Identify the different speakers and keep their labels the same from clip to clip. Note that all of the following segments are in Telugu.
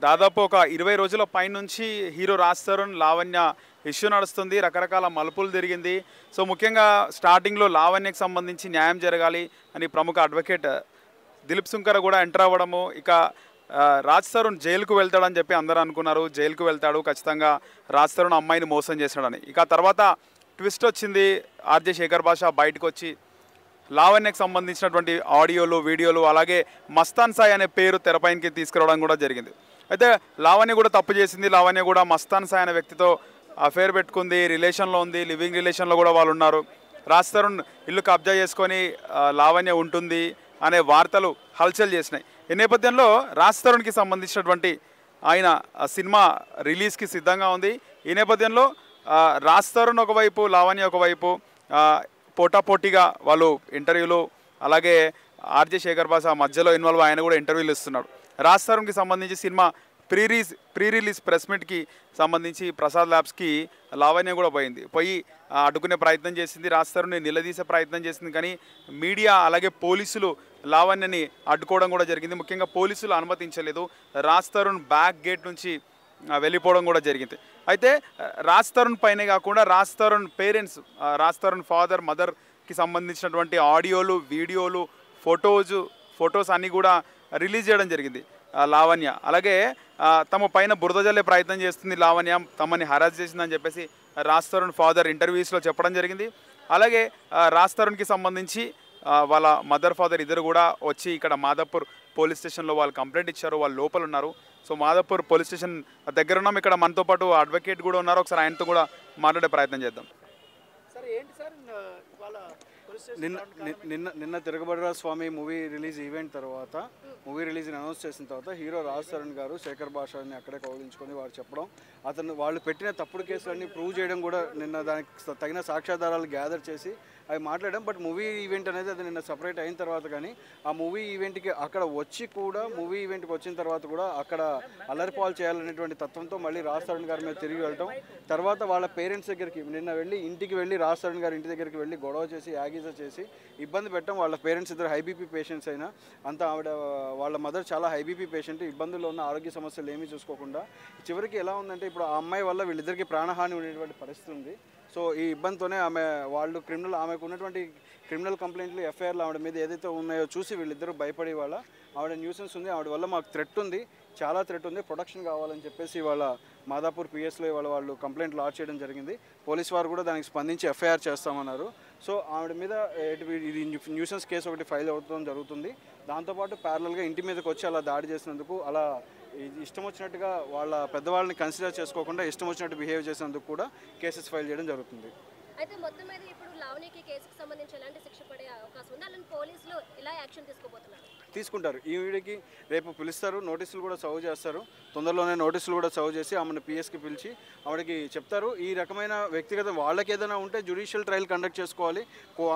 Speaker 1: దాదాపు ఒక 20 రోజుల పైనుంచి హీరో రాజ్ తరుణ్ లావణ్య ఇష్యూ నడుస్తుంది. రకరకాల మలుపులు తిరిగింది. సో ముఖ్యంగా స్టార్టింగ్లో లావణ్యకు సంబంధించి న్యాయం జరగాలి అని ప్రముఖ అడ్వకేట్ దిలీప్ శుంకర్ కూడా ఎంటర్ అవ్వడము, ఇక రాజ్ తరుణ్ జైలుకు వెళ్తాడని చెప్పి అందరూ అనుకున్నారు. జైలుకు వెళ్తాడు ఖచ్చితంగా, రాజ్ తరుణ్ అమ్మాయిని మోసం చేశాడని. ఇక తర్వాత ట్విస్ట్ వచ్చింది. ఆర్జే శేఖర్ భాష బయటకు వచ్చి లావణ్యకు సంబంధించినటువంటి ఆడియోలు, వీడియోలు, అలాగే మస్తాన్ సాయి అనే పేరు తెరపైకి తీసుకురావడం కూడా జరిగింది. అయితే లావణ్య కూడా తప్పు చేసింది. లావణ్య కూడా మస్తాన్ సాయి అనే వ్యక్తితో అఫేర్ పెట్టుకుంది, రిలేషన్లో ఉంది, లివింగ్ రిలేషన్లో కూడా వాళ్ళు ఉన్నారు. రాజ్ తరుణ్ ఇల్లు కబ్జా చేసుకొని లావణ్య ఉంటుంది అనే వార్తలు హల్చల్ చేసినాయి. ఈ నేపథ్యంలో రాజ్ తరుణ్కి సంబంధించినటువంటి ఆయన సినిమా రిలీజ్కి సిద్ధంగా ఉంది. ఈ నేపథ్యంలో రాజ్ తరుణ్ ఒకవైపు, లావణ్య ఒకవైపు పోటాపోటీగా వాళ్ళు ఇంటర్వ్యూలు, అలాగే ఆర్జే శేఖర్ భాష మధ్యలో ఇన్వాల్వ్, ఆయన కూడా ఇంటర్వ్యూలు ఇస్తున్నాడు. రాజ్ తరుణ్కి సంబంధించి సినిమా ప్రీ రిలీజ్ ప్రెస్ మీట్కి సంబంధించి ప్రసాద్ ల్యాబ్స్కి లావణ్య కూడా పోయి అడ్డుకునే ప్రయత్నం చేసింది. రాజ్ తరుణ్ని నిలదీసే ప్రయత్నం చేసింది. కానీ మీడియా అలాగే పోలీసులు లావణ్యని అడ్డుకోవడం కూడా జరిగింది. ముఖ్యంగా పోలీసులు అనుమతించలేదు. రాజ్ తరుణ్ బ్యాక్ గేట్ నుంచి వెళ్ళిపోవడం కూడా జరిగింది. అయితే రాజ్ తరుణ్ పైనే కాకుండా రాజ్ తరుణ్ పేరెంట్స్, రాజ్ తరుణ్ ఫాదర్, మదర్కి సంబంధించినటువంటి ఆడియోలు, వీడియోలు, ఫొటోస్ అన్నీ కూడా రిలీజ్ చేయడం జరిగింది లావణ్య. అలాగే తమ పైన బురద జల్లే ప్రయత్నం చేస్తుంది లావణ్య, తమని హరాస్ చేసిందని చెప్పేసి రాజ్ తరుణ్ ఫాదర్ ఇంటర్వ్యూస్లో చెప్పడం జరిగింది. అలాగే రాజ్ తరుణ్కి సంబంధించి వాళ్ళ మదర్, ఫాదర్ ఇద్దరు కూడా వచ్చి ఇక్కడ మాదాపూర్ పోలీస్ స్టేషన్లో వాళ్ళు కంప్లైంట్ ఇచ్చారు. వాళ్ళు లోపల ఉన్నారు. సో మాదాపూర్ పోలీస్ స్టేషన్ దగ్గర ఉన్నాం. ఇక్కడ మనతో పాటు అడ్వకేట్ కూడా ఉన్నారు. ఒకసారి ఆయనతో కూడా మాట్లాడే ప్రయత్నం చేద్దాం.
Speaker 2: నిన్న తిరగబడరా స్వామి మూవీ రిలీజ్ ఈవెంట్ తర్వాత, మూవీ రిలీజ్ని అనౌన్స్ చేసిన తర్వాత హీరో రాజ్ తరుణ్ గారు శేఖర్ భాషని అక్కడే కౌగిలించుకొని వారు చెప్పడం, వాళ్ళు పెట్టిన తప్పుడు కేసులన్నీ ప్రూవ్ చేయడం కూడా, నిన్న దానికి తగిన సాక్ష్యాధారాలు గ్యాదర్ చేసి అవి మాట్లాడడం. బట్ మూవీ ఈవెంట్ అనేది అది నిన్న సపరేట్ అయిన తర్వాత, కానీ ఆ మూవీ ఈవెంట్కి అక్కడ వచ్చి కూడా, మూవీ ఈవెంట్కి వచ్చిన తర్వాత కూడా అక్కడ అల్లరిపాలు చేయాలనేటువంటి తత్వంతో మళ్ళీ రాజ్ తరుణ్ గారి మీద తిరిగి వెళ్ళడం, తర్వాత వాళ్ళ పేరెంట్స్ దగ్గరికి నిన్న వెళ్ళి ఇంటికి వెళ్ళి రాజ్ తరుణ్ గారి ఇంటి దగ్గరికి వెళ్ళి గొడవ చేసి యాగీజా చేసి ఇబ్బంది పెట్టడం. వాళ్ళ పేరెంట్స్ ఇద్దరు హై బీపీ పేషెంట్స్ అయినా, అంతా ఆవిడ వాళ్ళ మదర్ చాలా హై బీపీ పేషెంట్, ఇబ్బందుల్లో ఉన్న ఆరోగ్య సమస్యలు ఏమీ చూసుకోకుండా చివరికి ఎలా ఉందంటే ఇప్పుడు ఆ అమ్మాయి వల్ల వీళ్ళిద్దరికి ప్రాణహాని ఉండేటువంటి పరిస్థితి ఉంది. సో ఈ ఇబ్బందితోనే ఆమెకు ఉన్నటువంటి క్రిమినల్ కంప్లైంట్లు, ఎఫ్ఐఆర్లు ఆవిడ మీద ఏదైతే ఉన్నాయో చూసి వీళ్ళిద్దరూ భయపడి ఆవిడ న్యూసెన్స్ ఉంది, ఆవిడ వల్ల మాకు థ్రెట్ ఉంది, చాలా థ్రెట్ ఉంది, ప్రొటెక్షన్ కావాలని చెప్పేసి వాళ్ళ మాదాపూర్ పిఎస్లో వాళ్ళు కంప్లైంట్ లాడ్జ్ చేయడం జరిగింది. పోలీస్ వారు కూడా దానికి స్పందించి ఎఫ్ఐఆర్ చేస్తామన్నారు. సో ఆవిడ మీద ఇది న్యూసెన్స్ కేసు ఒకటి ఫైల్ అవడం జరుగుతుంది. దాంతోపాటు ప్యారలల్గా ఇంటి మీదకి వచ్చి అలా దాడి చేసినందుకు, అలా ఇష్టం వచ్చినట్టుగా వాళ్ళ పెద్దవాళ్ళని కన్సిడర్ చేసుకోకుండా ఇష్టం వచ్చినట్టు బిహేవ్ చేసినందుకు కూడా కేసెస్ ఫైల్ చేయడం జరుగుతుంది.
Speaker 3: అయితే మొత్తం మీద ఇప్పుడు లావణ్యకి కేసుకు సంబంధించి ఎలాంటి శిక్ష పడే అవకాశం ఉంది? అలాంటి పోలీసులు ఎలా యాక్షన్ తీసుకోబోతున్నారు?
Speaker 2: తీసుకుంటారు. ఈ వీడికి రేపు పిలుస్తారు, నోటీసులు కూడా సర్వ్ చేస్తారు. తొందరలోనే నోటీసులు కూడా సర్వ్ చేసి ఆమెను పిఎస్కి పిలిచి ఆవిడకి చెప్తారు. ఈ రకమైన వ్యక్తిగత వాళ్ళకి ఏదైనా ఉంటే జ్యుడిషియల్ ట్రయల్ కండక్ట్ చేసుకోవాలి.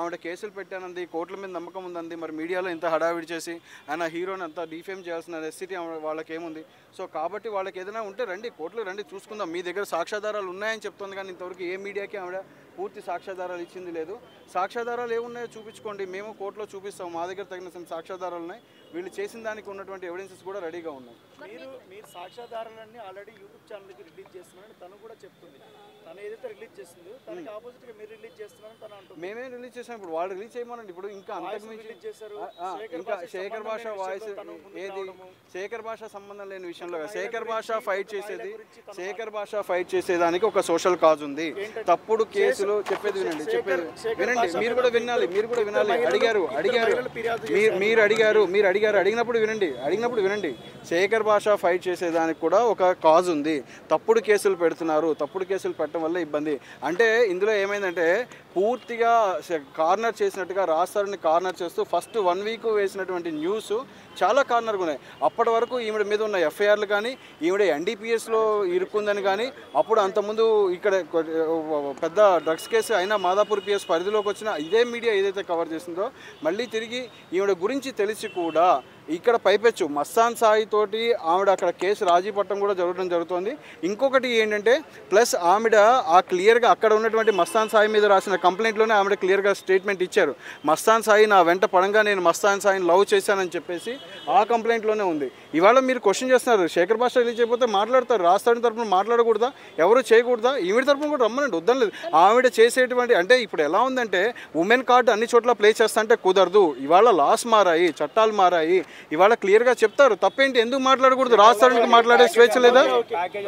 Speaker 2: ఆవిడ కేసులు పెట్టానంది, కోర్టుల మీద నమ్మకం ఉందంది, మరి మీడియాలో ఇంత హడావిడి చేసి ఆయన హీరోని అంతా డిఫేమ్ చేయాల్సిన నెసిటీ వాళ్ళకి ఏముంది? సో కాబట్టి వాళ్ళకి ఏదైనా ఉంటే రండి, కోర్టులో రండి, చూసుకుందాం. మీ దగ్గర సాక్ష్యాధారాలు ఉన్నాయని చెప్తుంది, కానీ ఇంతవరకు ఏ మీడియాకి ఆవిడ పూర్తి సాక్ష్యాధారాలు ఇచ్చింది లేదు. సాక్ష్యాధారాలు ఏమున్నాయో చూపించుకోండి, మేము కోర్టులో చూపిస్తాం, మా దగ్గర తగిన సాక్ష్యాధారాలు ఉన్నాయి, వీళ్ళు చేసిన దానికి ఉన్నటువంటి ఎవిడెన్సెస్ కూడా రెడీగా ఉన్నాయి.
Speaker 4: మీరు సాక్ష్యాధారాలన్నీ ఆల్రెడీ యూట్యూబ్ ఛానల్కి రిలీజ్ చేస్తున్నారని తను కూడా చెప్తుంది. తను ఏదైతే రిలీజ్ చేస్తుందో దానికి ఆపోజిట్గా మీరు రిలీజ్ చేస్తున్నారని తను అంటుంది.
Speaker 2: మేమే రిలీజ్ చేసాం, ఇప్పుడు వాళ్ళు రిలీజ్ చేయమనండి. ఇప్పుడు ఇంకా అంతకుమించి ఇంకా శేఖర్ భాష వాయిస్ ఏది, శేఖర్ భాష సంబంధం లేని విషయంలో శేఖర్ భాష ఫైట్ చేసేదానికి ఒక సోషల్ కాజ్ ఉంది. తప్పుడు కేసులు చెప్పేది వినండి, మీరు కూడా వినాలి. అడిగినప్పుడు వినండి. శేఖర్ భాష ఫైట్ చేసేదానికి కూడా ఒక కాజ్ ఉంది. తప్పుడు కేసులు పెడుతున్నారు, తప్పుడు కేసులు పెట్టడం వల్ల ఇబ్బంది. అంటే ఇందులో ఏమైందంటే పూర్తిగా కార్నర్ చేసినట్టుగా రాజ్ తరుణ్ని కార్నర్ చేస్తూ ఫస్ట్ 1 వీక్ వేసినటువంటి న్యూస్ చాలా కార్నర్గా ఉన్నాయి. అప్పటి వరకు ఈవిడ మీద ఉన్న ఎఫ్ఐఆర్లు కానీ, ఈవిడ ఎన్డీపీఎస్లో ఇరుక్కుందని కానీ, అప్పుడు అంతకుముందు ఇక్కడ పెద్ద డ్రగ్స్ కేసు అయినా మాదాపూర్ పిఎస్ పరిధిలోకి వచ్చిన ఇదే మీడియా ఏదైతే కవర్ చేసిందో, మళ్ళీ తిరిగి ఈవిడ గురించి తెలిసి కూడా ఇక్కడ పైపెచ్చు మస్తాన్ సాయి తోటి ఆవిడ అక్కడ కేసు రాజీ పట్టడం కూడా జరుగుతుంది. ఇంకొకటి ఏంటంటే ప్లస్ ఆవిడ క్లియర్గా అక్కడ ఉన్నటువంటి మస్తాన్ సాయి మీద రాసిన కంప్లైంట్లోనే ఆవిడ క్లియర్గా స్టేట్మెంట్ ఇచ్చారు. మస్తాన్ సాయి నా వెంట పడంగా నేను మస్తాన్ సాయిని లవ్ చేశానని చెప్పేసి ఆ కంప్లైంట్లోనే ఉంది. ఇవాళ మీరు క్వశ్చన్ చేస్తున్నారు, శేఖర్ భాష రిలీజ్ అయిపోతే మాట్లాడతారు, రాస్తారని తరపున మాట్లాడకూడదా, ఎవరు చేయకూడదా? ఈవిడ తరపున కూడా రమ్మనండి, వద్దనలేదు. ఆవిడ చేసేటువంటి అంటే ఇప్పుడు ఎలా ఉందంటే ఉమెన్ కార్డు అన్ని చోట్ల ప్లే చేస్తా అంటే కుదరదు. ఇవాళ లాస్ మారాయి, చట్టాలు మారాయి, ఇవాళ క్లియర్గా చెప్తారు. తప్పేంటి, ఎందుకు మాట్లాడకూడదు? రాస్తారని మాట్లాడే స్వేచ్ఛ లేదా?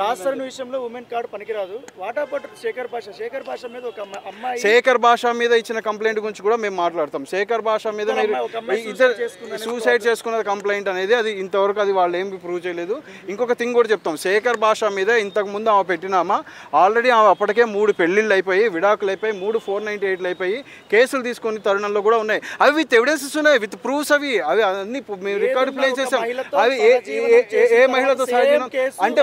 Speaker 4: రాస్తారని విషయంలో ఉమెన్ కార్డు పనికిరాదు. వాట్ అబౌట్ శేఖర్ భాష మీద ఒక అమ్మాయి
Speaker 2: శేఖర్ భాష మీద ఇచ్చిన కంప్లైంట్ గురించి కూడా మేము మాట్లాడతాం. శేఖర్ భాష మీద మీరు ఇద్దరు సూసైడ్ చేసుకున్న కంప్లైంట్ అనేది అది ఇంతవరకు అది వాళ్ళు ఏమి ప్రూవ్ చేయలేదు. ఇంకొక థింగ్ కూడా చెప్తాం, శేఖర్ భాష మీద ఇంతకుముందు ఆమె పెట్టినామా ఆల్రెడీ ఆమె అప్పటికే 3 పెళ్లిళ్ళు అయిపోయి, విడాకులు అయిపోయి, 3 498 అయిపోయి, కేసులు తీసుకుని తరుణంలో కూడా ఉన్నాయి. అవి విత్ ఎవిడెన్సెస్ ఉన్నాయి, విత్ ప్రూఫ్స్. అవి అన్ని మేము రికార్డు ప్లే చేసాం. అవి ఏ మహిళతో సహజీవనం అంటే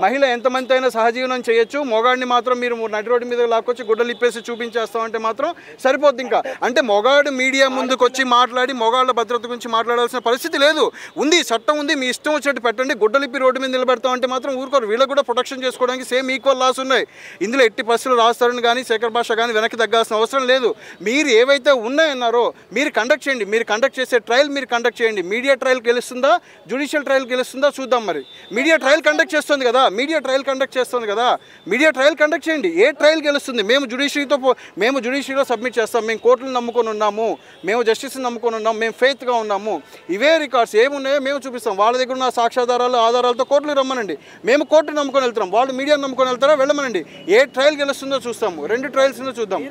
Speaker 2: మహిళ ఎంతమంది అయినా సహజీవనం చేయొచ్చు, మొగాడిని మాత్రం మీరు నడి రోడ్డు మీద లాక్కొచ్చి గుడ్డలు ఇప్పేసి చూపించేస్తామంటే మాత్రం సరిపోద్ది. ఇంకా అంటే మొగాడు మీడియా ముందుకు వచ్చి మాట్లాడి మొగాళ్ళ భద్రత గురించి మాట్లాడాల్సిన పరిస్థితి లేదు. ఉంది, చట్టం ఉంది, మీ ఇష్టం వచ్చేట్టు పెట్టండి. గుడ్డలిప్పి రోడ్డు మీద నిలబెడతామంటే మాత్రం ఊరుకోరు. వీళ్ళకి కూడా ప్రొటెక్షన్ చేసుకోవడానికి సేమ్ ఈక్వల్ లాస్ ఉన్నాయి. ఇందులో ఎట్టి పరిస్థితులు రాస్తారని కానీ శేఖర్ భాష కానీ వెనక్కి తగ్గాల్సిన అవసరం లేదు. మీరు ఏవైతే ఉన్నాయన్నారో మీరు కండక్ట్ చేయండి. మీరు కండక్ట్ చేసే ట్రయల్ మీరు కండక్ట్ చేయండి. మీడియా ట్రయల్ గెలుస్తుందా, జ్యుడిషియల్ ట్రయల్ గెలుస్తుందా చూద్దాం. మరి మీడియా ట్రయల్ కండక్ట్ చేస్తుంది కదా, మీడియా ట్రయల్ కండక్ట్ చేయండి. ఏ ట్రయల్ గెలుస్తుంది? మేము జ్యుడిషియరీలో సబ్మిట్ చేస్తాం. మేము కోర్టులు నమ్ముకొని ఉన్నాము, మేము జస్టిస్ని నమ్ముకొని ఉన్నాము, మేము ఫెయిత్గా ఉన్నాము. ఇవే రికార్డ్స్ ఏమున్నాయో మేము చూపిస్తాం. వాళ్ళ దగ్గర ఉన్న సాక్ష్యాధారాలు ఆధారాలతో కోర్టులు రమ్మనండి. మేము కోర్టు నమ్ముకొని వెళ్తాం, వాళ్ళు మీడియా నమ్ముకొని వెళ్తారా, వెళ్ళమనండి. ఏ ట్రయల్ గెలుస్తుందో చూస్తాము. 2 ట్రయల్స్లో చూద్దాం.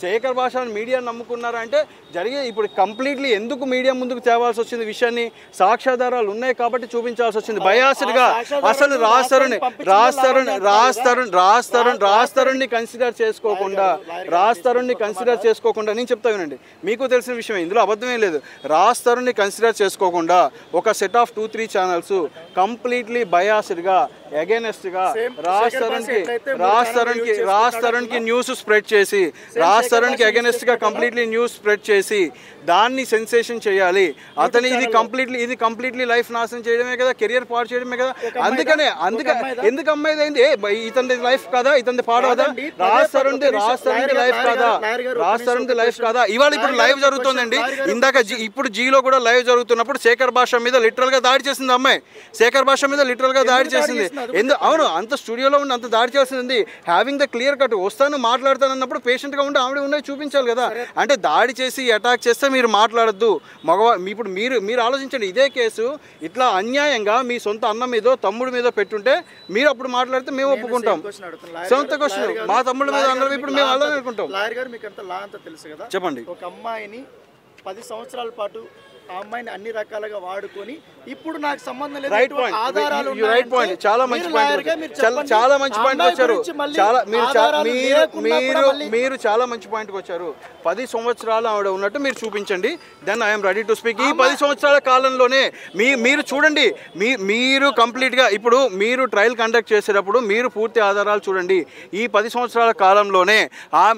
Speaker 2: శేఖర్ భాషని మీడియా నమ్ముకున్నారా అంటే జరిగే ఇప్పుడు కంప్లీట్లీ ఎందుకు మీడియా ముందుకు తేవాల్సి వచ్చింది విషయాన్ని సాక్ష్యాధారాలు ఉన్నాయి కాబట్టి చూపించాల్సి వచ్చింది. బయాస్డ్గా అసలు రాస్తారని కన్సిడర్ చేసుకోకుండా నేను చెప్తా వినండి, మీకు తెలిసిన విషయం ఇందులో అబద్ధమే లేదు. రాస్తారని కన్సిడర్ చేసుకోకుండా ఒక సెట్ ఆఫ్ 2-3 ఛానల్స్ కంప్లీట్లీ బయాస్డ్గా అగైనెస్ట్గా రాస్తారన్కి న్యూస్ స్ప్రెడ్ చేసి రాస్తారన్కి అగైనెస్ట్గా కంప్లీట్లీ న్యూస్ స్ప్రెడ్ చేసి దాన్ని సెన్సేషన్ చేయాలి. అతని ఇది కంప్లీట్లీ లైఫ్ నాశనం చేయడమే కదా, కెరియర్ పాడు చేయడమే కదా. అందుకనే ఎందుకు అమ్మాయిది అయింది? ఇతని లైఫ్ కాదా, ఇతని పాడదా? రాస్తారన్ది లైఫ్ కాదా? ఇవాళ ఇప్పుడు లైవ్ జరుగుతుందండి. ఇందాక ఇప్పుడు జీలో కూడా లైవ్ జరుగుతున్నప్పుడు శేఖర్ భాష మీద లిటరల్గా దాడి చేసింది అమ్మాయి. శేఖర్ భాష మీద లిటరల్గా దాడి చేసింది. అవును, అంత స్టూడియోలో ఉండి అంత దాడి చేసింది. హ్యావింగ్ ద క్లియర్ కట్ వస్తాను మాట్లాడతాను అన్నప్పుడు పేషెంట్గా ఉండి ఆవిడ ఉన్నది చూపించాలి కదా. అంటే దాడి చేసి అటాక్ చేస్తే మీరు మాట్లాడద్దు. ఇప్పుడు మీరు ఆలోచించండి, ఇదే కేసు ఇట్లా అన్యాయంగా మీ సొంత అన్న మీదో తమ్ముడి మీదో పెట్టుంటే మీరు అప్పుడు మాట్లాడితే మేము ఒప్పుకుంటాం. సొంత క్వశ్చన్ మా తమ్ముడి మీద అన్నారు, ఇప్పుడు మేము అలానే అనుకుంటాం.
Speaker 4: లాయర్ గారు మీకు అంత లా అంతా తెలుసు కదా,
Speaker 2: చెప్పండి.
Speaker 4: ఒక అమ్మాయిని 10 సంవత్సరాల పాటు ఆ అమ్మాయిని అన్ని రకాలుగా వాడుకొని ఇప్పుడు నాకు సంబంధం లేదు ఆధారాలు
Speaker 2: చాలా మంచి పాయింట్ వచ్చారు. మీరు చాలా మంచి పాయింట్కి వచ్చారు. 10 సంవత్సరాలు ఆవిడ ఉన్నట్టు మీరు చూపించండి, then I'm ready to speak. ఈ 10 సంవత్సరాల కాలంలోనే మీరు చూడండి, మీరు కంప్లీట్గా ఇప్పుడు మీరు ట్రయల్ కండక్ట్ చేసేటప్పుడు మీరు పూర్తి ఆధారాలు చూడండి. ఈ 10 సంవత్సరాల కాలంలోనే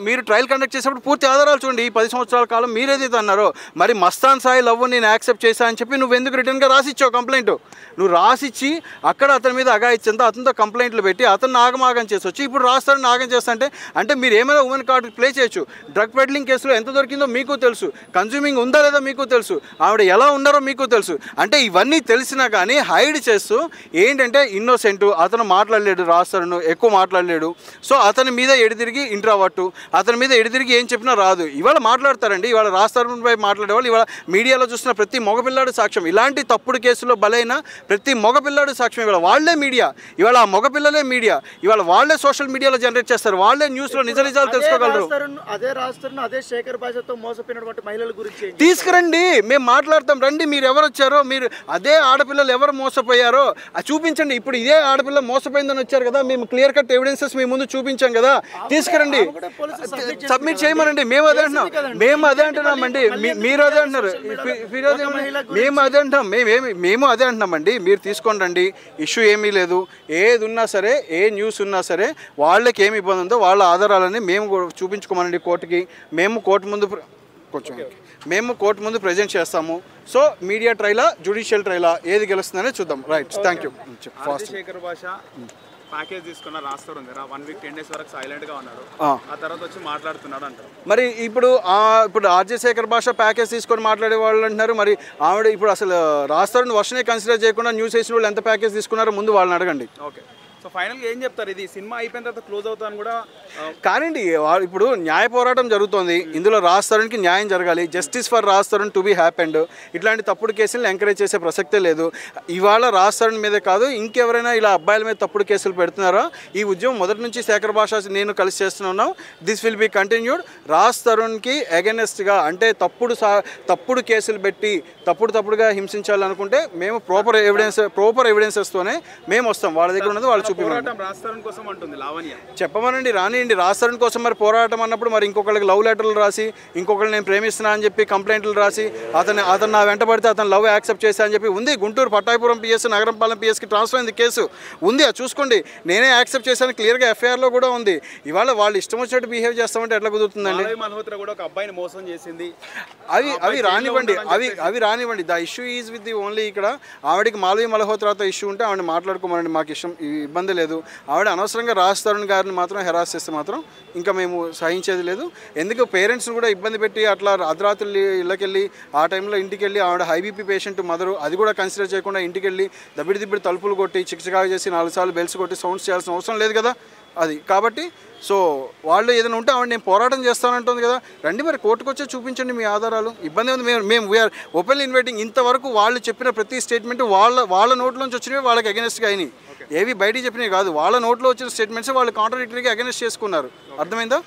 Speaker 2: మీరు ట్రయల్ కండక్ట్ చేసేటప్పుడు పూర్తి ఆధారాలు చూడండి. ఈ 10 సంవత్సరాల కాలం మీరేదైతే అన్నారో మరి మస్తాన్ సాయి లవ్ నేను యాక్సెప్ట్ చేశా అని చెప్పి నువ్వు ఎందుకు రిటర్న్గా రాసిచ్చావు కంప్లైంట్? నువ్వు రాసిచ్చి అక్కడ అతని మీద అగాయిచ్చంతా అతనితో కంప్లైంట్లు పెట్టి అతను ఆగమాగం చేసి వచ్చి ఇప్పుడు రాస్తారని ఆగం చేస్తా అంటే మీరు ఏమైనా ఉమెన్ కార్డు ప్లే చేయొచ్చు. డ్రగ్ పెడ్లింగ్ కేసులో ఎంత దొరికిందో మీకు తెలుసు, కన్జ్యూమింగ్ ఉందా లేదా మీకు తెలుసు, ఆవిడ ఎలా ఉన్నారో మీకు తెలుసు. అంటే ఇవన్నీ తెలిసినా కానీ హైడ్ చేస్తూ ఏంటంటే ఇన్నోసెంట్, అతను మాట్లాడలేడు, రాస్తారను ఎక్కువ మాట్లాడలేడు, సో అతని మీద ఎడితిరిగి ఇంట్రావర్టు, అతని మీద ఎడితిరిగి ఏం చెప్పినా రాదు. ఇవాళ మాట్లాడతారండి, ఇవాళ రాస్తారనుపై మాట్లాడేవాళ్ళు ఇవాళ మీడియాలో చూసిన ప్రతి మగపిల్లాడు సాక్ష్యం. ఇలాంటి తప్పుడు కేసులో బలైన ప్రతి మగపిల్లాడు సాక్ష్యం. ఇవాళ వాళ్ళే మీడియా, ఇవాళ ఆ మగపిల్లలే మీడియా, ఇవాళ వాళ్ళే సోషల్ మీడియాలో జనరేట్ చేస్తారు, వాళ్ళే న్యూస్లో నిజ నిజాలు తెలుసుకోగలరు.
Speaker 4: అదే శేఖర్ భాషతో మోసపోయినటువంటి మహిళల గురించి
Speaker 2: తీసుకురండి, మేము మాట్లాడతాం. రండి, మీరు ఎవరు వచ్చారో, మీరు అదే ఆడపిల్లలు ఎవరు మోసపోయారో చూపించండి. ఇప్పుడు ఇదే ఆడపిల్ల మోసపోయిందని వచ్చారు కదా, మేము క్లియర్ కట్ ఎవిడెన్సెస్ మీ ముందు చూపించాం కదా, తీసుకురండి, సబ్మిట్ చేయమనండి. మేము అదే అంటున్నామండి, మీరు అదే అంటున్నారు, మేము అదే అంటున్నామండి. మీరు తీసుకొని రండి, ఇష్యూ ఏమీ లేదు. ఏది ఉన్నా సరే, ఏ న్యూస్ ఉన్నా సరే, వాళ్ళకి ఏమి ఇబ్బంది ఉందో వాళ్ళ ఆధారాలని మేము చూపించుకోమనండి కోర్టుకి. మేము కోర్టు ముందు ప్రజెంట్ చేస్తాము. సో మీడియా ట్రయలా, జ్యుడిషియల్ ట్రయలా, ఏది గెలుస్తుందనే చూద్దాం. Right, thank you.
Speaker 1: శేఖర్ భాష ప్యాకేజ్ తీసుకున్న రాస్తారు ఉంది 1 వీక్ 10 డేస్ వరకు సైలెంట్గా ఉన్నాడు,
Speaker 2: ఆ.
Speaker 1: ఆ తర్వాత వచ్చి మాట్లాడుతున్నాడు అంటారు.
Speaker 2: మరి ఇప్పుడు ఆర్జే శేఖర్ భాష ప్యాకేజ్ తీసుకొని మాట్లాడే వాళ్ళు అంటున్నారు. మరి ఆవిడ ఇప్పుడు అసలు రాస్తారని వర్షనే కన్సిడర్ చేయకుండా న్యూస్ వేసిన వాళ్ళు ఎంత ప్యాకేజ్ తీసుకున్నారో ముందు వాళ్ళని అడగండి.
Speaker 1: ఓకే, సో ఫైనల్గా ఏం చెప్తారు? ఇది సినిమా అయిపోయిన తర్వాత క్లోజ్ అవుతాను కూడా
Speaker 2: కానివ్వండి, ఇప్పుడు న్యాయ పోరాటం జరుగుతోంది, ఇందులో రాజ్ తరుణ్కి న్యాయం జరగాలి, justice for Raj Tarun to be happened. ఇట్లాంటి తప్పుడు కేసులను ఎంకరేజ్ చేసే ప్రసక్తే లేదు. ఇవాళ రాజ్ తరుణ్ మీదే కాదు, ఇంకెవరైనా ఇలా అబ్బాయిల మీద తప్పుడు కేసులు పెడుతున్నారా? ఈ ఉద్యమం మొదటి నుంచి శేఖర్ భాష నేను కలిసి చేస్తున్నాం. This will be continued. Raj తరుణ్కి అగెనెస్ట్గా అంటే తప్పుడు కేసులు పెట్టి తప్పుడుగా హింసించాలనుకుంటే మేము ప్రాపర్ ఎవిడెన్సెస్తోనే మేము వస్తాం. వాళ్ళ దగ్గర ఉన్నది వాళ్ళు
Speaker 1: పోరాటం రాజ్ తరుణ్ కోసం అంటుంది లావణ్య.
Speaker 2: చెప్పమనండి, రానియండి. రాజ్ తరుణ్ కోసం మరి పోరాటం అన్నప్పుడు మరి ఇంకొకళ్ళకి లవ్ లెటర్లు రాసి, ఇంకొకళ్ళు నేను ప్రేమిస్తున్నా అని చెప్పి కంప్లైంట్లు రాసి, అతను నా వెంట పడితే అతను లవ్ యాక్సెప్ట్ చేశా అని చెప్పి ఉంది. గుంటూరు పట్టాభిపురం పిఎస్ నగరంపాలెం పిఎస్కి ట్రాన్స్ఫర్ అయింది కేసు ఉంది, అది చూసుకోండి. నేనే యాక్సెప్ట్ చేశాను క్లియర్గా ఎఫ్ఐఆర్లో కూడా ఉంది. ఇవాళ వాళ్ళు ఇష్టం వచ్చినట్టు బిహేవ్ చేస్తామంటే ఎట్లా కుదురుతుందండి?
Speaker 1: మల్హోత్రా కూడా ఒక అబ్బాయిని మోసం చేసింది.
Speaker 2: అవి రానివ్వండి. The issue is with the only ఇక్కడ ఆవిడకి మాలవి మల్హోత్రాతో ఇష్యూ ఉంటే ఆవిడ మాట్లాడుకోమనండి, మాకు ఇబ్బంది లేదు. ఆవిడ అనవసరంగా రాజ్ తరుణ్ గారిని మాత్రం హెరాస్ చేస్తే మాత్రం ఇంకా మేము సహించేది లేదు. ఎందుకు పేరెంట్స్ని కూడా ఇబ్బంది పెట్టి అట్లా అర్ధరాత్రులు ఇళ్ళకెళ్ళి ఆ టైంలో ఇంటికి వెళ్ళి ఆవిడ హై బీపీ పేషెంట్ మదరు, అది కూడా కన్సిడర్ చేయకుండా ఇంటికి వెళ్ళి దబ్బిడి తలుపులు కొట్టి చిక్చికాగా చేసి 4 సార్లు బెల్స్ కొట్టి సౌండ్స్ చేయాల్సిన అవసరం లేదు కదా. అది కాబట్టి సో వాళ్ళు ఏదైనా ఉంటే ఆవిడ నేను పోరాటం చేస్తానంటుంది కదా, రండి మరి కోర్టుకు వచ్చే చూపించండి మీ ఆధారాలు. ఇబ్బంది ఉంది. మేము వీఆర్ ఓపెన్లీ ఇన్వైటింగ్. ఇంతవరకు వాళ్ళు చెప్పిన ప్రతి స్టేట్మెంట్ వాళ్ళ నోట్లోంచి వచ్చినవి వాళ్ళకి అగెనెస్ట్గా అయినాయి. ఏవి బయటికి చెప్పినవి కాదు, వాళ్ళ నోట్లో వచ్చిన స్టేట్మెంట్స్ వాళ్ళు కాంట్రాడిక్టరీగా అగెనెస్ట్ చేసుకున్నారు. అర్థమైందా?